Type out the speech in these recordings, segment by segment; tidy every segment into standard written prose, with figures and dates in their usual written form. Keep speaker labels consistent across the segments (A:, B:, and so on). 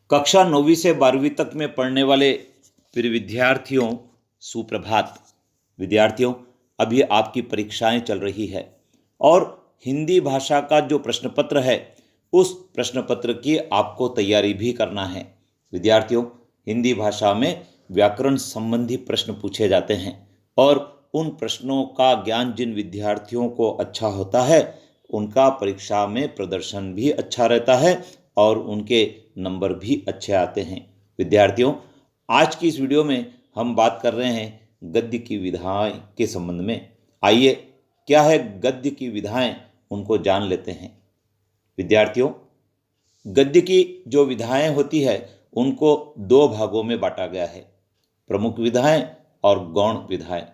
A: कक्षा 9वीं से 12वीं तक में पढ़ने वाले प्रिय विद्यार्थियों, सुप्रभात। विद्यार्थियों, अभी आपकी परीक्षाएं चल रही है और हिंदी भाषा का जो प्रश्न पत्र है उस प्रश्न पत्र की आपको तैयारी भी करना है। विद्यार्थियों, हिंदी भाषा में व्याकरण संबंधी प्रश्न पूछे जाते हैं और उन प्रश्नों का ज्ञान जिन विद्यार्थियों को अच्छा होता है उनका परीक्षा में प्रदर्शन भी अच्छा रहता है और उनके नंबर भी अच्छे आते हैं। विद्यार्थियों, आज की इस वीडियो में हम बात कर रहे हैं गद्य की विधाएं के संबंध में। आइए, क्या है गद्य की विधाएं, उनको जान लेते हैं। विद्यार्थियों, गद्य की जो विधाएं होती है उनको दो भागों में बांटा गया है, प्रमुख विधाएं और गौण विधाएं।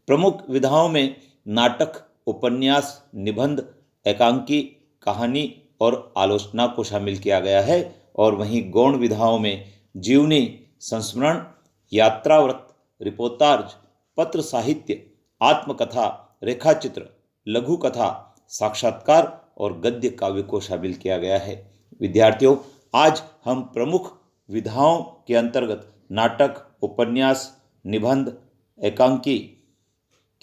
A: प्रमुख विधाओं में नाटक, उपन्यास, निबंध, एकांकी, कहानी और आलोचना को शामिल किया गया है और वहीं गौण विधाओं में जीवनी, संस्मरण, यात्राव्रत, रिपोर्ताज, पत्र साहित्य, आत्मकथा, रेखाचित्र, लघु कथा, साक्षात्कार और गद्य काव्य को शामिल किया गया है। विद्यार्थियों, आज हम प्रमुख विधाओं के अंतर्गत नाटक, उपन्यास, निबंध, एकांकी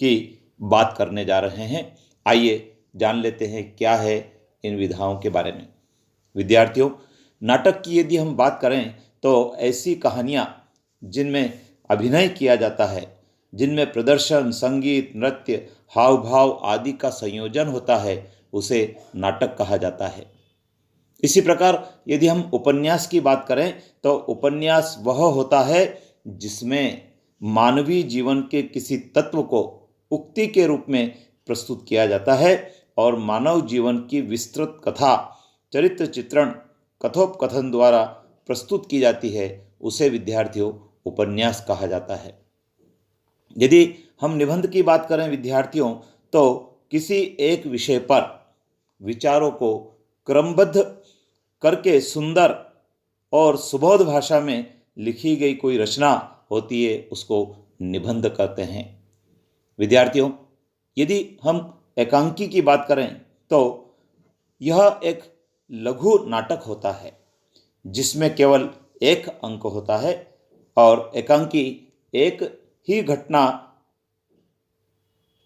A: की बात करने जा रहे हैं। आइए जान लेते हैं क्या है इन विधाओं के बारे में। विद्यार्थियों, नाटक की यदि हम बात करें तो ऐसी कहानियाँ जिनमें अभिनय किया जाता है, जिनमें प्रदर्शन, संगीत, नृत्य, हाव भाव आदि का संयोजन होता है, उसे नाटक कहा जाता है। इसी प्रकार यदि हम उपन्यास की बात करें तो उपन्यास वह होता है जिसमें मानवीय जीवन के किसी तत्व को उक्ति के रूप में प्रस्तुत किया जाता है और मानव जीवन की विस्तृत कथा, चरित्र चित्रण, कथोपकथन द्वारा प्रस्तुत की जाती है, उसे विद्यार्थियों उपन्यास कहा जाता है। यदि हम निबंध की बात करें विद्यार्थियों, तो किसी एक विषय पर विचारों को क्रमबद्ध करके सुंदर और सुबोध भाषा में लिखी गई कोई रचना होती है, उसको निबंध कहते हैं। विद्यार्थियों, यदि हम एकांकी की बात करें तो यह एक लघु नाटक होता है जिसमें केवल एक अंक होता है और एकांकी एक ही घटना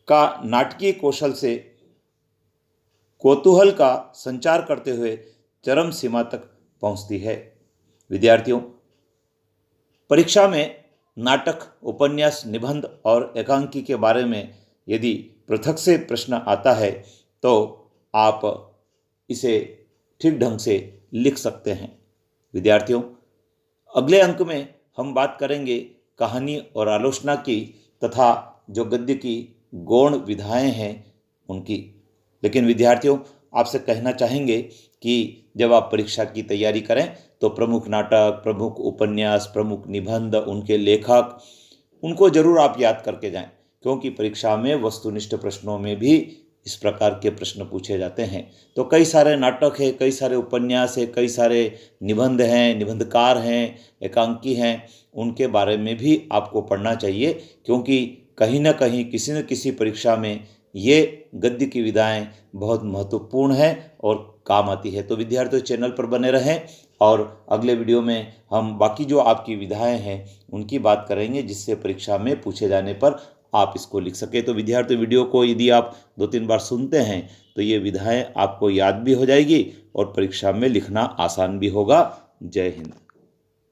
A: का नाटकीय कौशल से कौतूहल का संचार करते हुए चरम सीमा तक पहुंचती है। विद्यार्थियों, परीक्षा में नाटक, उपन्यास, निबंध और एकांकी के बारे में यदि पृथक से प्रश्न आता है तो आप इसे ठीक ढंग से लिख सकते हैं। विद्यार्थियों, अगले अंक में हम बात करेंगे कहानी और आलोचना की तथा जो गद्य की गौण विधाएं हैं उनकी। लेकिन विद्यार्थियों, आपसे कहना चाहेंगे कि जब आप परीक्षा की तैयारी करें तो प्रमुख नाटक, प्रमुख उपन्यास, प्रमुख निबंध, उनके लेखक, उनको जरूर आप याद करके जाएं, क्योंकि परीक्षा में वस्तुनिष्ठ प्रश्नों में भी इस प्रकार के प्रश्न पूछे जाते हैं। तो कई सारे नाटक है, कई सारे उपन्यास है, कई सारे निबंध हैं, निबंधकार हैं, एकांकी हैं, उनके बारे में भी आपको पढ़ना चाहिए, क्योंकि कहीं ना कहीं किसी न किसी परीक्षा में ये गद्य की विधाएं बहुत महत्वपूर्ण है और काम आती है। तो विद्यार्थियों, चैनल पर बने रहें और अगले वीडियो में हम बाकी जो आपकी विधाएं हैं उनकी बात करेंगे, जिससे परीक्षा में पूछे जाने पर आप इसको लिख सके। तो विद्यार्थियों, वीडियो को यदि आप 2-3 बार सुनते हैं तो ये विधाएं आपको याद भी हो जाएगी और परीक्षा में लिखना आसान भी होगा। जय हिंद।